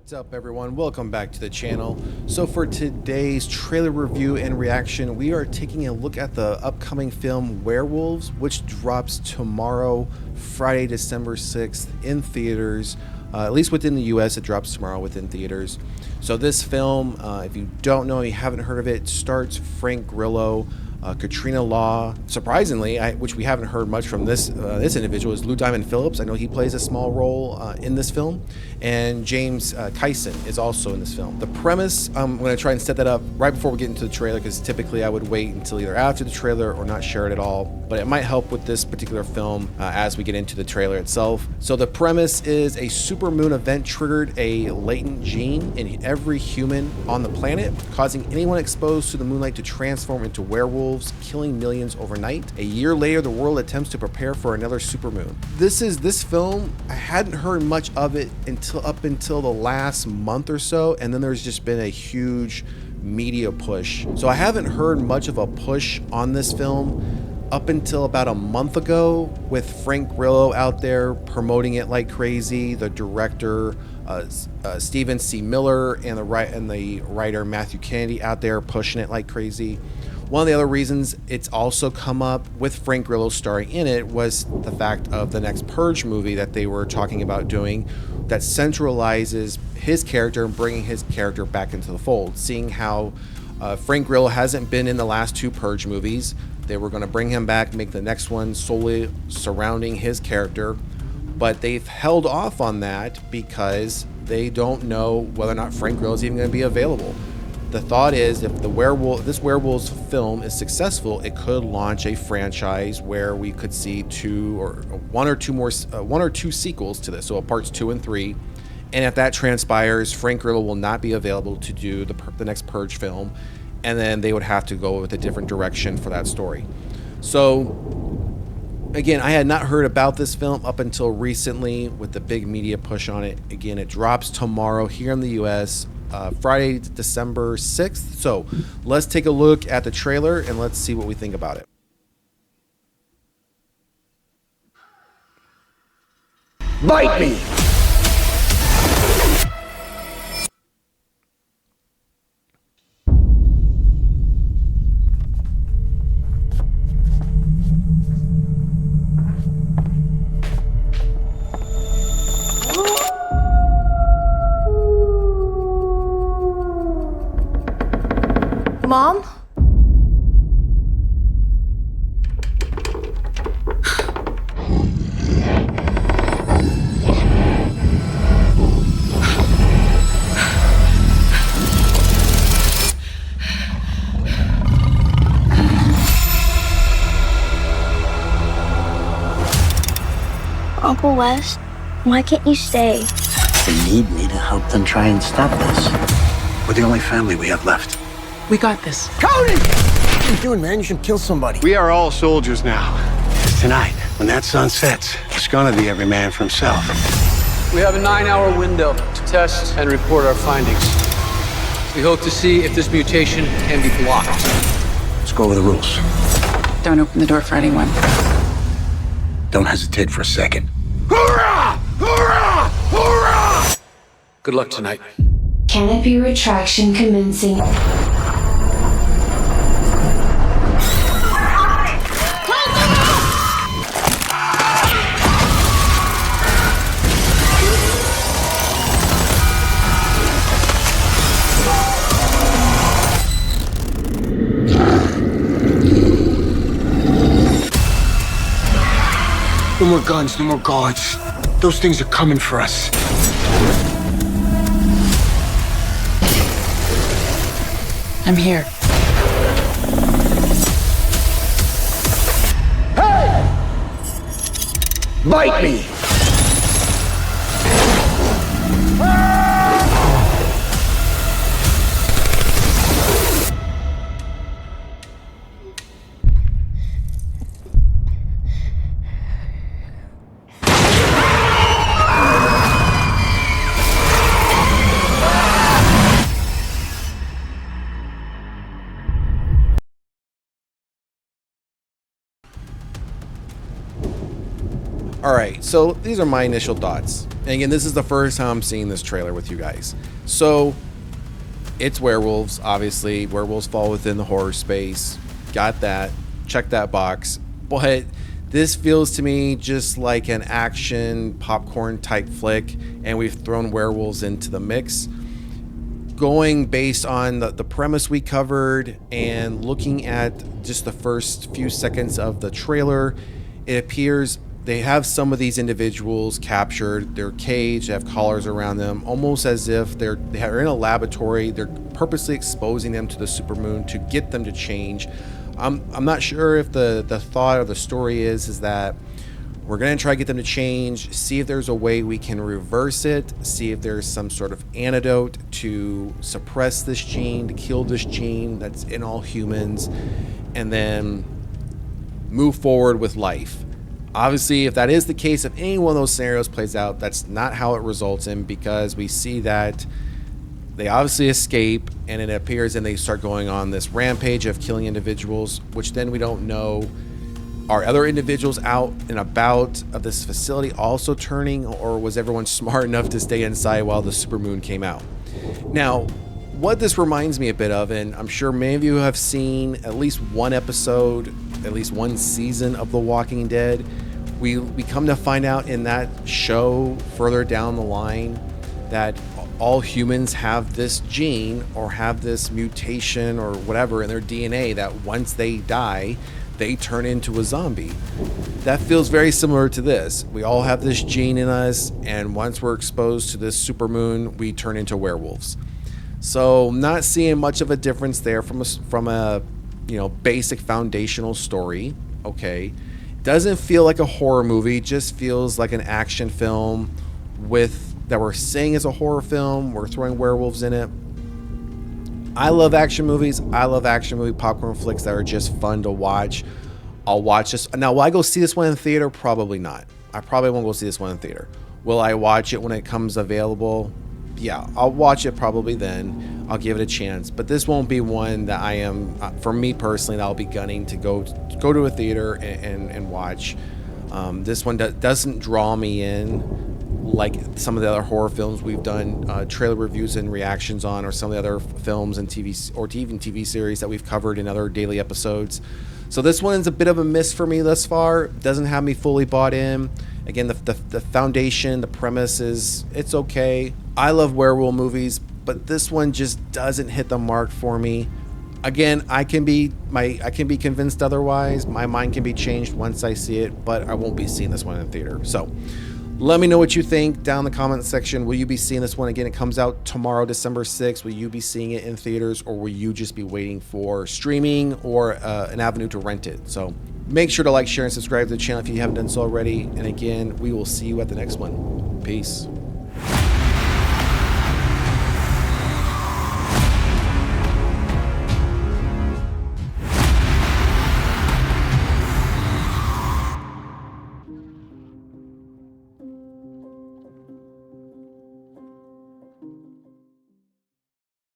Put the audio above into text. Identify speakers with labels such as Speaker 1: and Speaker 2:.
Speaker 1: What's up, everyone? Welcome back to the channel. So for today's trailer review and reaction, we are taking a look at the upcoming film Werewolves, which drops tomorrow, Friday, December 6th in theaters. At least within the US, it drops tomorrow within theaters. So this film, if you don't know, you haven't heard of it, starts Frank Grillo, Katrina Law, surprisingly, which we haven't heard much from this individual, is Lou Diamond Phillips. I know he plays a small role in this film, and James Kyson is also in this film. The premise, I'm going to try and set that up right before we get into the trailer, because typically I would wait until either after the trailer or not share it at all, but it might help with this particular film as we get into the trailer itself. So the premise is a supermoon event triggered a latent gene in every human on the planet, causing anyone exposed to the moonlight to transform into werewolves, killing millions overnight. A year later, the world attempts to prepare for another supermoon. This film, I hadn't heard much of it up until the last month or so, and then there's just been a huge media push. So I haven't heard much of a push on this film up until about a month ago, with Frank Grillo out there promoting it like crazy, the director Stephen C. Miller and the writer Matthew Kennedy out there pushing it like crazy. One of the other reasons it's also come up with Frank Grillo starring in it was the fact of the next Purge movie that they were talking about doing, that centralizes his character and bringing his character back into the fold. Seeing how Frank Grillo hasn't been in the last two Purge movies, they were going to bring him back, make the next one solely surrounding his character, but they've held off on that because they don't know whether or not Frank Grillo is even going to be available. The thought is, if this Werewolves film is successful, it could launch a franchise where we could see one or two sequels to this, so parts 2 and 3. And if that transpires, Frank Grillo will not be available to do the next Purge film, and then they would have to go with a different direction for that story. So again, I had not heard about this film up until recently with the big media push on it. Again, it drops tomorrow here in the US, Friday, December 6th. So let's take a look at the trailer and let's see what we think about it.
Speaker 2: Bite me!
Speaker 3: Mom?
Speaker 4: Uncle Wes, why can't you stay?
Speaker 2: They need me to help them try and stop this. We're the only family we have left.
Speaker 5: We got this.
Speaker 2: Cody! What are you doing, man? You should kill somebody.
Speaker 6: We are all soldiers now. 'Cause tonight, when that sun sets, it's gonna be every man for himself.
Speaker 7: We have a 9-hour window to test and report our findings. We hope to see if this mutation can be blocked.
Speaker 2: Let's go over the rules.
Speaker 5: Don't open the door for anyone.
Speaker 2: Don't hesitate for a second.
Speaker 6: Hoorah! Hoorah! Hoorah!
Speaker 7: Good luck tonight.
Speaker 8: Canopy retraction commencing.
Speaker 6: No more guns, no more guards. Those things are coming for us.
Speaker 5: I'm here.
Speaker 2: Hey! Bite me!
Speaker 1: All right, so these are my initial thoughts. And again, this is the first time I'm seeing this trailer with you guys. So it's werewolves, obviously. Werewolves fall within the horror space. Got that. Check that box. But this feels to me just like an action popcorn type flick, and we've thrown werewolves into the mix. Going based on the premise we covered and looking at just the first few seconds of the trailer, it appears they have some of these individuals captured. They're caged, they have collars around them, almost as if they're in a laboratory. They're purposely exposing them to the supermoon to get them to change. I'm not sure if the thought or the story is that we're going to try to get them to change, see if there's a way we can reverse it, see if there's some sort of antidote to suppress this gene, to kill this gene that's in all humans, and then move forward with life. Obviously, if that is the case, if any one of those scenarios plays out, that's not how it results in, because we see that they obviously escape, and it appears, and they start going on this rampage of killing individuals, which then we don't know. Are other individuals out and about of this facility also turning, or was everyone smart enough to stay inside while the supermoon came out? Now, what this reminds me a bit of, and I'm sure many of you have seen at least one episode, at least one season of The Walking Dead, we come to find out in that show further down the line that all humans have this gene or have this mutation or whatever in their DNA that once they die, they turn into a zombie. That feels very similar to this. We all have this gene in us, and once we're exposed to this supermoon, we turn into werewolves. So not seeing much of a difference there from a basic foundational story. Okay, doesn't feel like a horror movie, just feels like an action film that we're saying is a horror film. We're throwing werewolves in it. I love action movies. I love action movie popcorn flicks that are just fun to watch. I'll watch this. Now, will I go see this one in theater? Probably not. I probably won't go see this one in theater. Will I watch it when it comes available? Yeah, I'll watch it probably then. I'll give it a chance. But this won't be one that I am, for me personally, that I'll be gunning to go to a theater and watch. This one doesn't draw me in like some of the other horror films we've done trailer reviews and reactions on, or some of the other films and even TV series that we've covered in other daily episodes. So this one's a bit of a miss for me thus far. Doesn't have me fully bought in. Again, the foundation, the premise it's okay. I love werewolf movies, but this one just doesn't hit the mark for me. Again, I can be convinced otherwise. My mind can be changed once I see it, but I won't be seeing this one in theater. So let me know what you think down in the comment section. Will you be seeing this one? Again, it comes out tomorrow, December 6th. Will you be seeing it in theaters, or will you just be waiting for streaming or an avenue to rent it? So make sure to like, share, and subscribe to the channel if you haven't done so already. And again, we will see you at the next one. Peace.